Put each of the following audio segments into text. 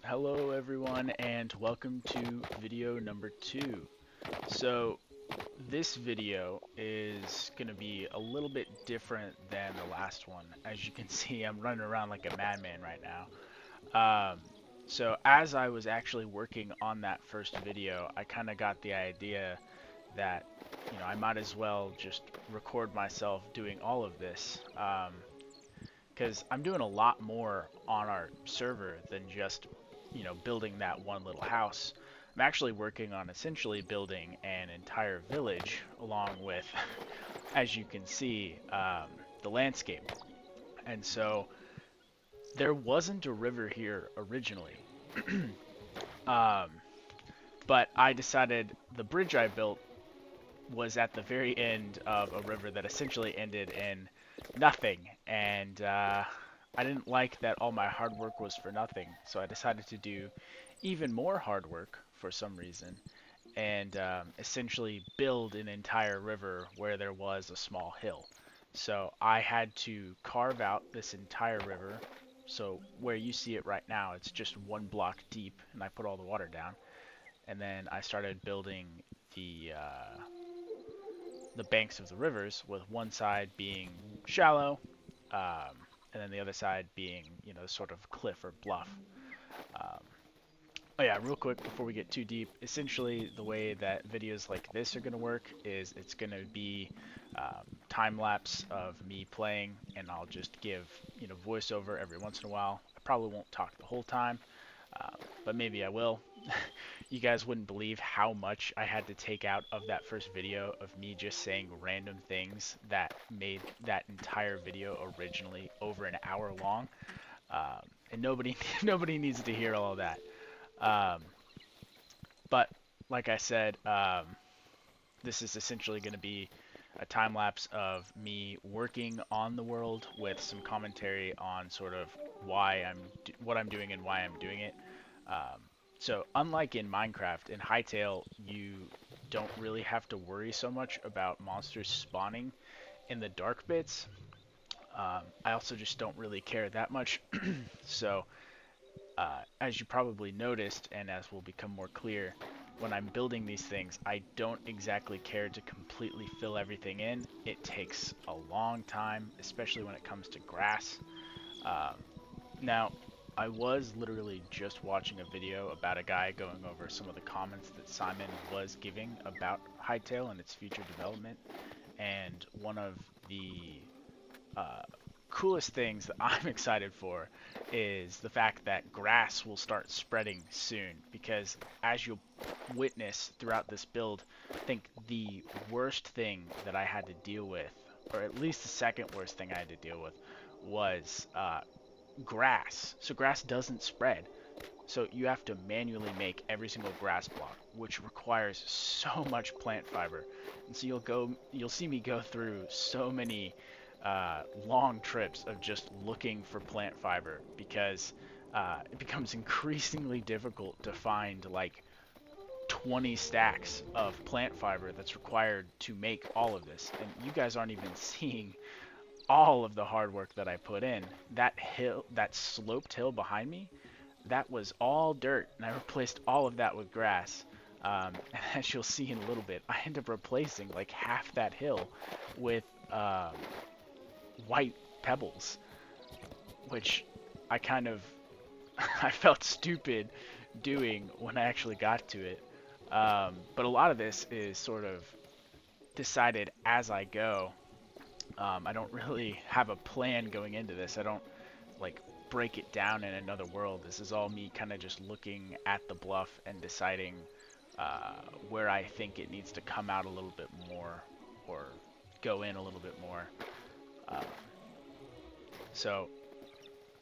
Hello everyone and welcome to video number 2. So this video is going to be a little bit different than the last one. As you can see, I'm running around like a madman right now. So as I was actually working on that first video, I kind of got the idea that, I might as well just record myself doing all of this. Because I'm doing a lot more on our server than just, building that one little house. I'm actually working on essentially building an entire village along with, as you can see, the landscape. And so there wasn't a river here originally. um, but I decided the bridge I built was at the very end of a river that essentially ended in nothing. And I didn't like that all my hard work was for nothing, so I decided to do even more hard work for some reason and essentially build an entire river where there was a small hill. So I had to carve out this entire river. So where you see it right now, it's just one block deep, and I put all the water down. And then I started building the banks of the rivers, with one side being shallow, and then the other side being, sort of cliff or bluff. Um, oh yeah, real quick before we get too deep, essentially the way that videos like this are going to work is it's going to be time lapse of me playing, and I'll just give, voiceover every once in a while. I probably won't talk the whole time, uh, but maybe I will. You guys wouldn't believe how much I had to take out of that first video of me just saying random things that made that entire video originally over an hour long. And nobody nobody needs to hear all of that. Um, but like I said, this is essentially going to be a time lapse of me working on the world with some commentary on sort of what I'm doing and why I'm doing it. Um, so unlike in Minecraft, in Hytale, you don't really have to worry so much about monsters spawning in the dark bits. I also just don't really care that much. So as you probably noticed, and as will become more clear, when I'm building these things, I don't exactly care to completely fill everything in. It takes a long time, especially when it comes to grass. Um, Now, I was literally just watching a video about a guy going over some of the comments that Simon was giving about Hytale and its future development, and one of the uh, coolest things that I'm excited for is the fact that grass will start spreading soon, because as you'll witness throughout this build, I think the worst thing that I had to deal with, or at least the second worst thing I had to deal with, was grass. So grass doesn't spread. So you have to manually make every single grass block, which requires so much plant fiber. And so you'll see me go through so many long trips of just looking for plant fiber, because it becomes increasingly difficult to find like 20 stacks of plant fiber that's required to make all of this. And you guys aren't even seeing all of the hard work that I put in. That hill, that sloped hill behind me, that was all dirt, and I replaced all of that with grass. And as you'll see in a little bit, I end up replacing like half that hill with white pebbles, which I kind of I felt stupid doing when I actually got to it. But a lot of this is sort of decided as I go. I don't really have a plan going into this. I don't like break it down in another world. This is all me kind of just looking at the bluff and deciding where I think it needs to come out a little bit more, or go in a little bit more. Um, so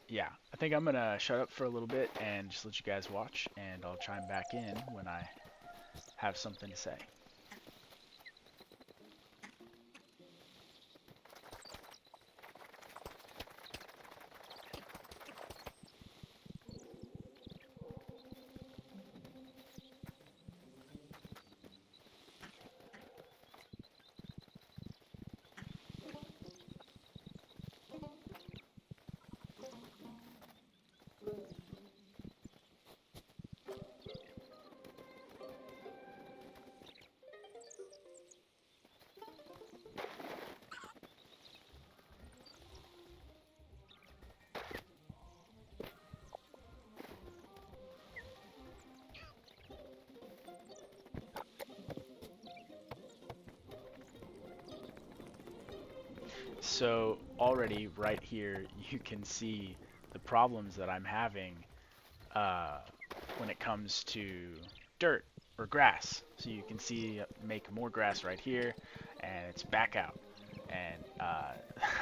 yeah, I think I'm gonna shut up for a little bit and just let you guys watch, and I'll chime back in when I have something to say. So already right here, you can see the problems that I'm having uh, when it comes to dirt or grass. So you can see make more grass right here, and it's back out. And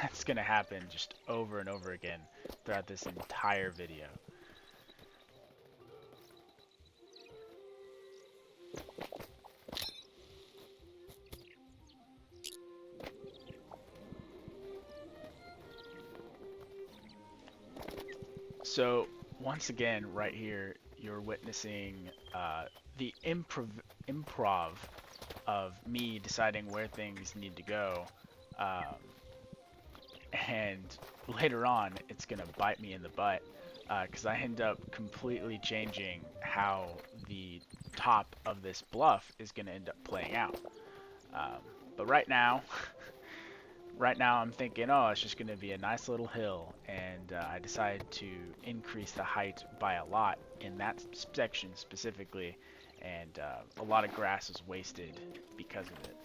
that's going to happen just over and over again throughout this entire video. So once again, right here, you're witnessing the improv of me deciding where things need to go, um, and later on, it's gonna bite me in the butt because I end up completely changing how the top of this bluff is gonna end up playing out. Um, but right now I'm thinking, oh, it's just going to be a nice little hill, and I decided to increase the height by a lot in that section specifically, and a lot of grass is wasted because of it.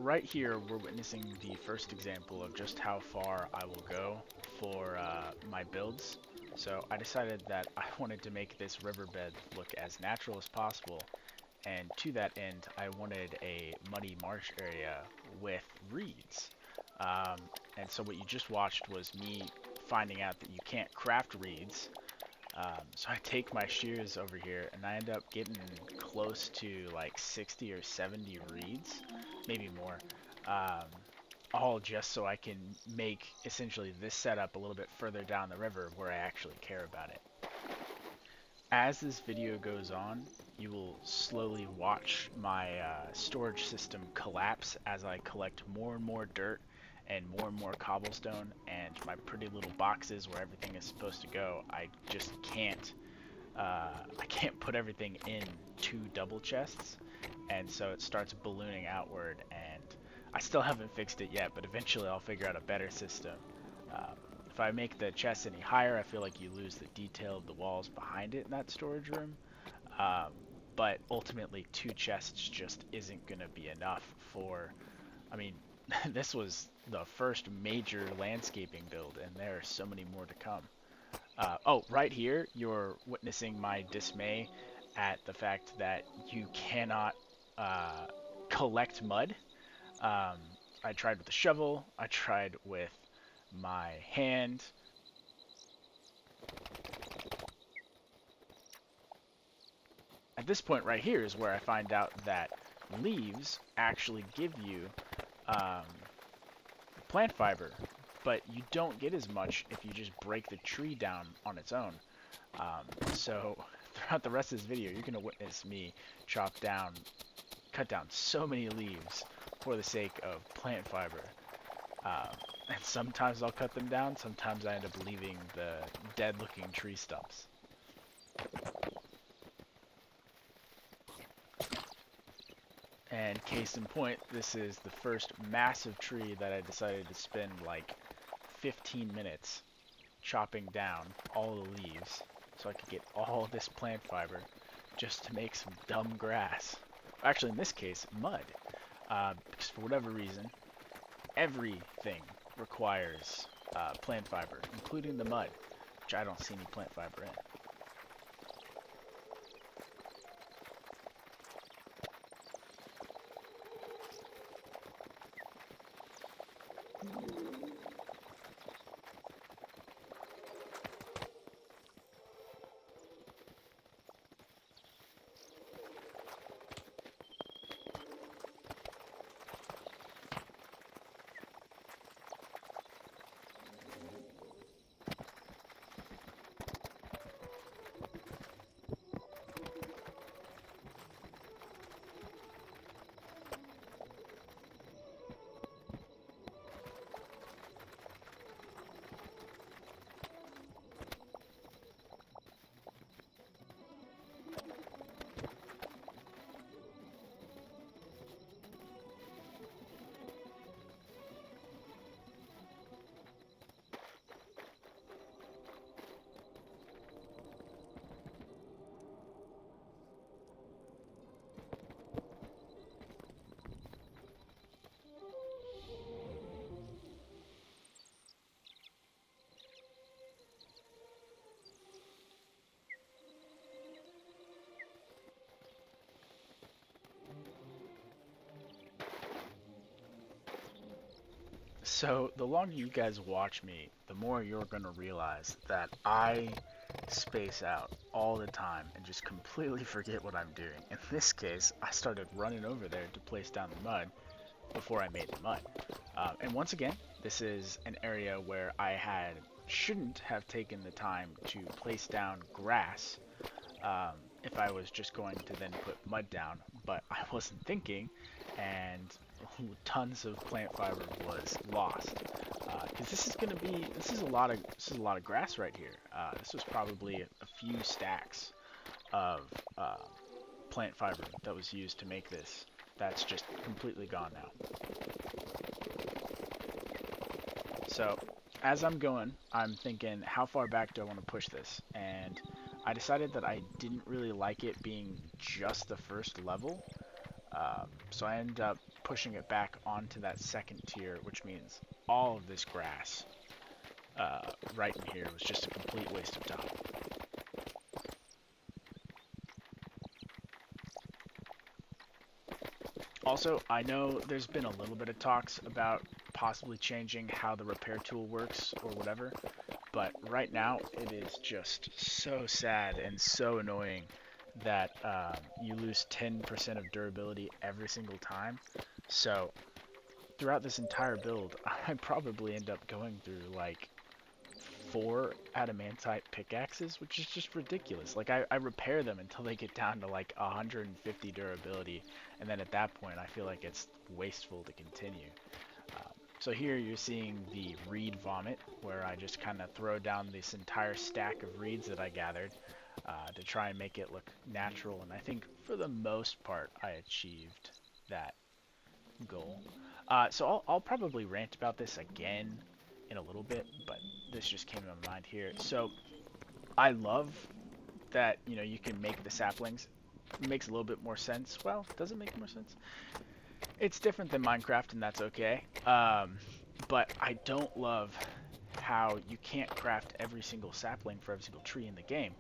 Right here, we're witnessing the first example of just how far I will go for my builds. So I decided that I wanted to make this riverbed look as natural as possible, and to that end, I wanted a muddy marsh area with reeds. Um, and so what you just watched was me finding out that you can't craft reeds. So I take my shears over here and I end up getting close to like 60 or 70 reeds, maybe more, um, all just so I can make essentially this setup a little bit further down the river where I actually care about it. As this video goes on, you will slowly watch my storage system collapse as I collect more and more dirt and more cobblestone, and my pretty little boxes where everything is supposed to go. I just can't. I can't put everything in 2 double chests, and so it starts ballooning outward. And I still haven't fixed it yet, but eventually I'll figure out a better system. Um, if I make the chest any higher, I feel like you lose the detail of the walls behind it in that storage room. Um, but ultimately, 2 chests just isn't going to be enough for. I mean, this was the first major landscaping build, and there are so many more to come. Oh, right here, you're witnessing my dismay at the fact that you cannot uh, collect mud. Um, I tried with the shovel, I tried with my hand. At this point right here is where I find out that leaves actually give you um, plant fiber, but you don't get as much if you just break the tree down on its own. So throughout the rest of this video, you're going to witness me cut down so many leaves for the sake of plant fiber. Um, and sometimes I'll cut them down, sometimes I end up leaving the dead looking tree stumps. And case in point, this is the first massive tree that I decided to spend like 15 minutes chopping down all the leaves so I could get all this plant fiber just to make some dumb grass. Actually, in this case, mud. Because for whatever reason, everything requires plant fiber, including the mud, which I don't see any plant fiber in. So the longer you guys watch me, the more you're gonna realize that I space out all the time and just completely forget what I'm doing. In this case, I started running over there to place down the mud before I made the mud. And once again, this is an area where I shouldn't have taken the time to place down grass if I was just going to then put mud down, but I wasn't thinking, and tons of plant fiber was lost. Because this is a lot of grass right here. This was probably a few stacks of plant fiber that was used to make this. That's just completely gone now. So as I'm going, I'm thinking, how far back do I want to push this? And I decided that I didn't really like it being just the first level. So I ended up pushing it back onto that second tier, which means all of this grass right in here was just a complete waste of time. Also, I know there's been a little bit of talks about possibly changing how the repair tool works or whatever, but right now it is just so sad and so annoying that you lose 10% of durability every single time. So throughout this entire build, I probably end up going through like 4 adamantite pickaxes, which is just ridiculous. Like I repair them until they get down to like 150 durability, and then at that point I feel like it's wasteful to continue. So here you're seeing the reed vomit, where I just kind of throw down this entire stack of reeds that I gathered to try and make it look natural, and I think for the most part I achieved that goal. So I'll probably rant about this again in a little bit, but this just came to my mind here. So I love that, you know, you can make the saplings. It makes a little bit more sense. Well, does it make more sense? It's different than Minecraft, and that's okay. But I don't love how you can't craft every single sapling for every single tree in the game.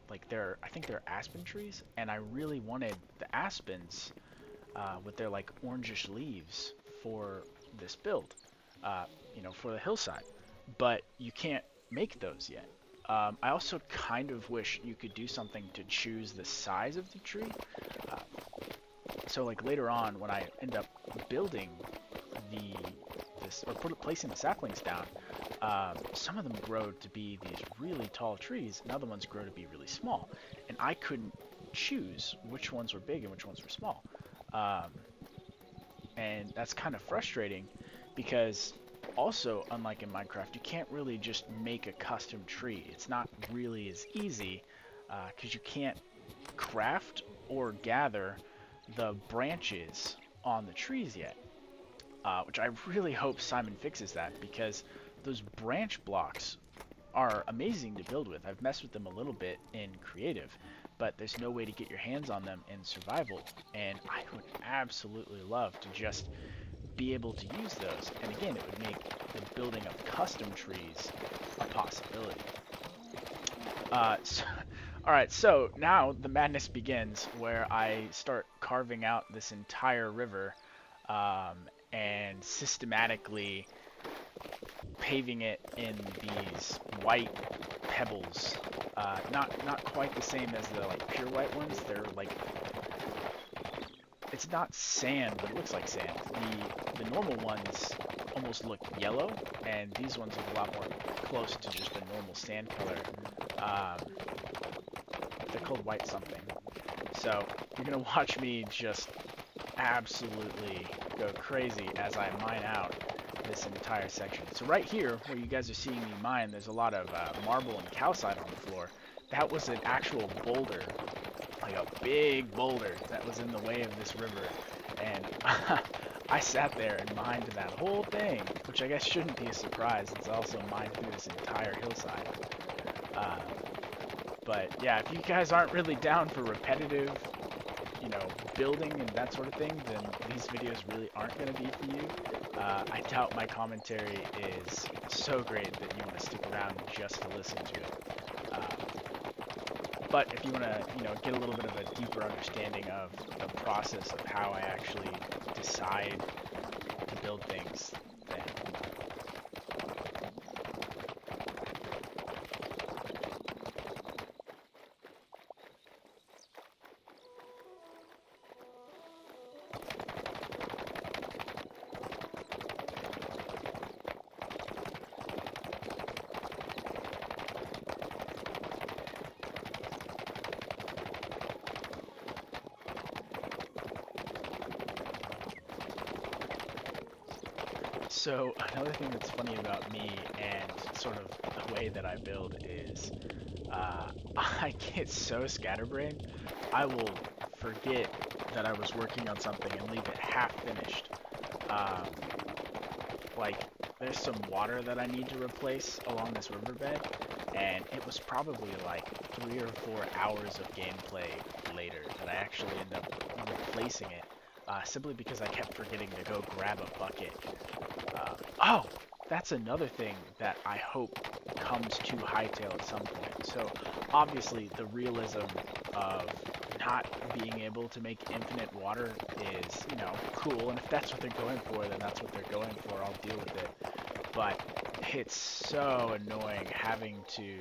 Like I think they're aspen trees, and I really wanted the aspens with their like orangish leaves for this build, you know, for the hillside. But you can't make those yet. I also kind of wish you could do something to choose the size of the tree. Uh, so like later on, when I end up building placing the saplings down, some of them grow to be these really tall trees, and other ones grow to be really small. And I couldn't choose which ones were big and which ones were small. And that's kind of frustrating because also, unlike in Minecraft, you can't really just make a custom tree. It's not really as easy because you can't craft or gather the branches on the trees yet. Which I really hope Simon fixes that, because those branch blocks are amazing to build with. I've messed with them a little bit in creative, but there's no way to get your hands on them in survival, and I would absolutely love to just be able to use those. And again, it would make the building of custom trees a possibility. Alright, so now the madness begins, where I start carving out this entire river and systematically paving it in these white pebbles. Not quite the same as the like pure white ones. They're like, it's not sand, but it looks like sand. The normal ones almost look yellow, and these ones look a lot more close to just a normal sand color. They're called white something. So you're gonna watch me just absolutely go crazy as I mine out this entire section. So right here, where you guys are seeing me mine, there's a lot of marble and calcite on the floor. That was an actual boulder, like a big boulder that was in the way of this river. And I sat there and mined that whole thing, which I guess shouldn't be a surprise. It's also mined through this entire hillside. But yeah, if you guys aren't really down for repetitive, you know, building and that sort of thing, then these videos really aren't going to be for you. I doubt my commentary is so great that you want to stick around just to listen to it. But if you want to, you know, get a little bit of a deeper understanding of the process of how I actually decide to build things, then So another thing that's funny about me and sort of the way that I build is I get so scatterbrained, I will forget that I was working on something and leave it half finished. Um, like, there's some water that I need to replace along this riverbed, and it was probably like 3 or 4 hours of gameplay later that I actually end up replacing it, simply because I kept forgetting to go grab a bucket. Oh, that's another thing that I hope comes to Hytale at some point. So obviously the realism of not being able to make infinite water is, cool, and if that's what they're going for, then that's what they're going for. I'll deal with it. But it's so annoying having to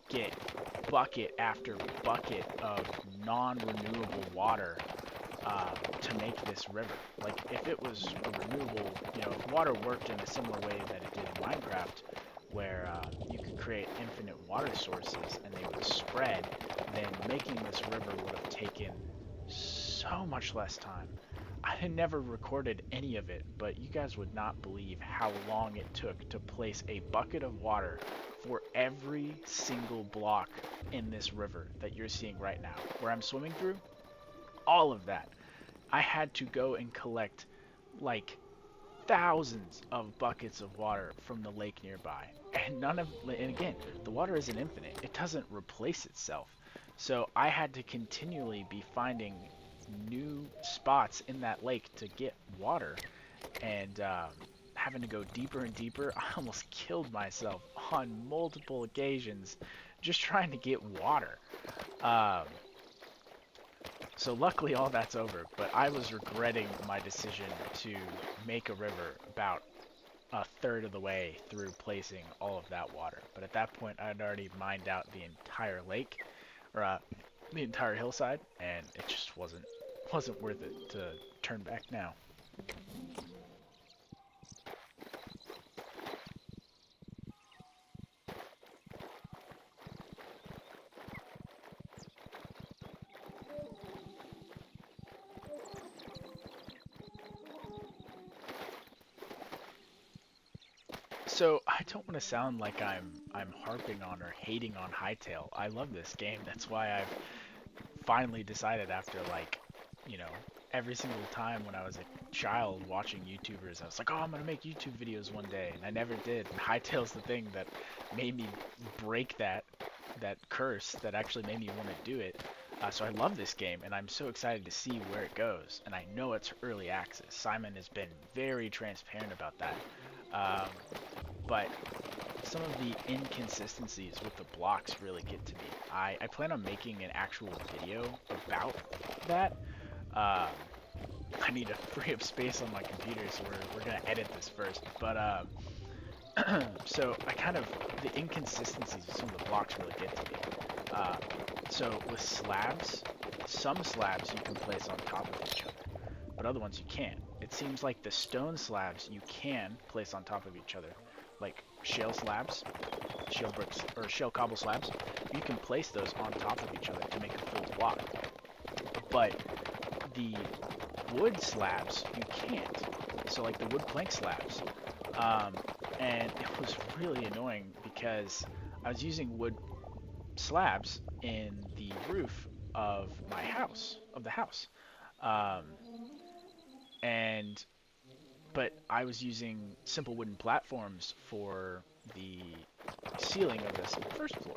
get bucket after bucket of non-renewable water to make this river. Like, if it was a renewable, if water worked in a similar way that it did in Minecraft, where you could create infinite water sources and they would spread, then making this river would have taken so much less time. I had never recorded any of it, but you guys would not believe how long it took to place a bucket of water for every single block in this river that you're seeing right now, where I'm swimming through. All of that. I had to go and collect like thousands of buckets of water from the lake nearby. And again, the water isn't infinite. It doesn't replace itself. So I had to continually be finding new spots in that lake to get water, and having to go deeper and deeper. I almost killed myself on multiple occasions just trying to get water. Um, so luckily all that's over, but I was regretting my decision to make a river about a third of the way through placing all of that water. But at that point, I'd already mined out the entire lake, or the entire hillside, and it just wasn't worth it to turn back now. So I don't want to sound like I'm harping on or hating on Hytale. I love this game. That's why I've finally decided after, like, you know, every single time when I was a child watching YouTubers, I was like, oh, I'm gonna make YouTube videos one day, and I never did. And Hytale's the thing that made me break that curse that actually made me want to do it. So I love this game, and I'm so excited to see where it goes. And I know it's early access. Simon has been very transparent about that. Um, but some of the inconsistencies with the blocks really get to me. I plan on making an actual video about that. Um, I need to free up space on my computer, so we're gonna edit this first. But so I kind of, the inconsistencies of some of the blocks really get to me. Uh, so with slabs, some slabs you can place on top of each other, but other ones you can't. It seems like the stone slabs you can place on top of each other, like shale slabs, shale bricks, or shale cobble slabs. You can place those on top of each other to make a full block. But the wood slabs you can't. So like the wood plank slabs. Um, and it was really annoying because I was using wood slabs in the roof of my house, of the house. Um, and but I was using simple wooden platforms for the ceiling of this first floor.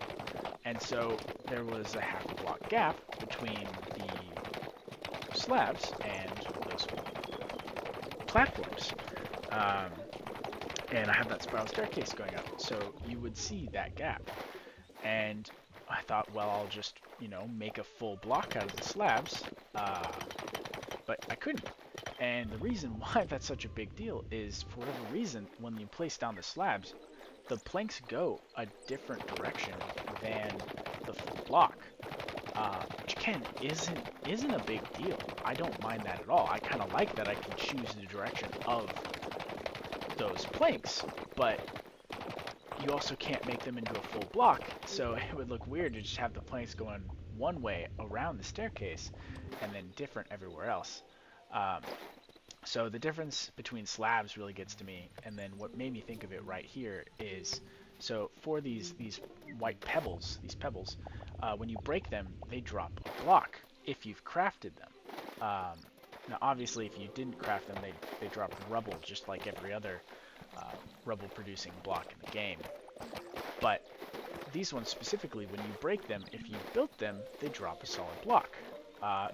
And so there was a half a block gap between the slabs and those platforms. Um, and I have that spiral staircase going up, so you would see that gap. And I thought, well, I'll just, make a full block out of the slabs, but I couldn't. And the reason why that's such a big deal is, for whatever reason, when you place down the slabs, the planks go a different direction than the full block. Which again isn't a big deal. I don't mind that at all. I kind of like that I can choose the direction of those planks, but you also can't make them into a full block, so it would look weird to just have the planks going one way around the staircase and then different everywhere else. Um, So the difference between slabs really gets to me, and then what made me think of it right here is, so for these white pebbles, when you break them, they drop a block if you've crafted them. Now, obviously, if you didn't craft them, they drop rubble, just like every other rubble-producing block in the game. But these ones specifically, when you break them, if you built them, they drop a solid block.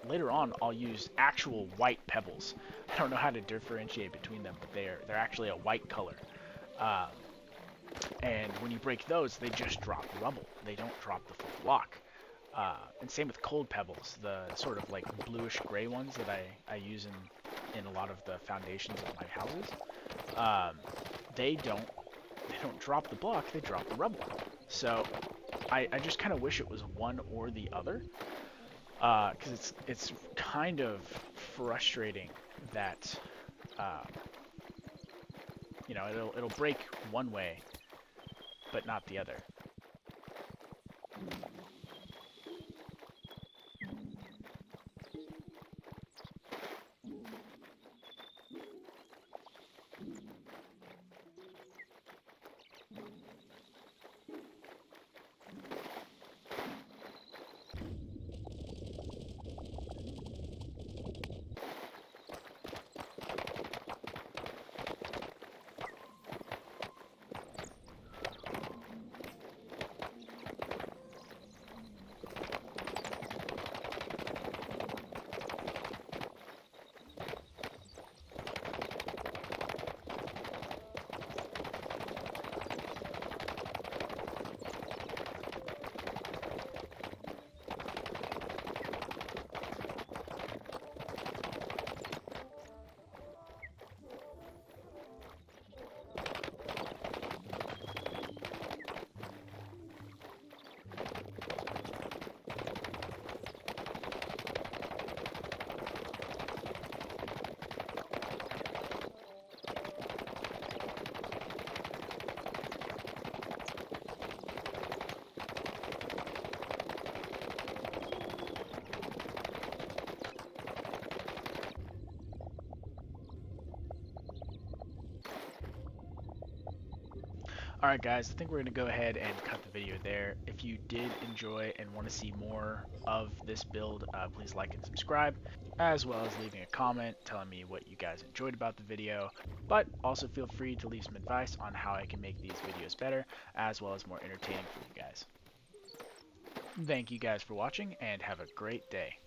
Later on, I'll use actual white pebbles. I don't know how to differentiate between them, but they're actually a white color. Um, and when you break those, they just drop rubble. They don't drop the full block. And same with cold pebbles, the sort of like bluish gray ones that I use in a lot of the foundations of my houses. Um, they don't drop the block, they drop the rubble. So I just kind of wish it was one or the other, because it's kind of frustrating that you know, it'll break one way, but not the other. Alright guys, I think we're going to go ahead and cut the video there. If you did enjoy and want to see more of this build, please like and subscribe, as well as leaving a comment telling me what you guys enjoyed about the video. But also feel free to leave some advice on how I can make these videos better, as well as more entertaining for you guys. Thank you guys for watching, and have a great day.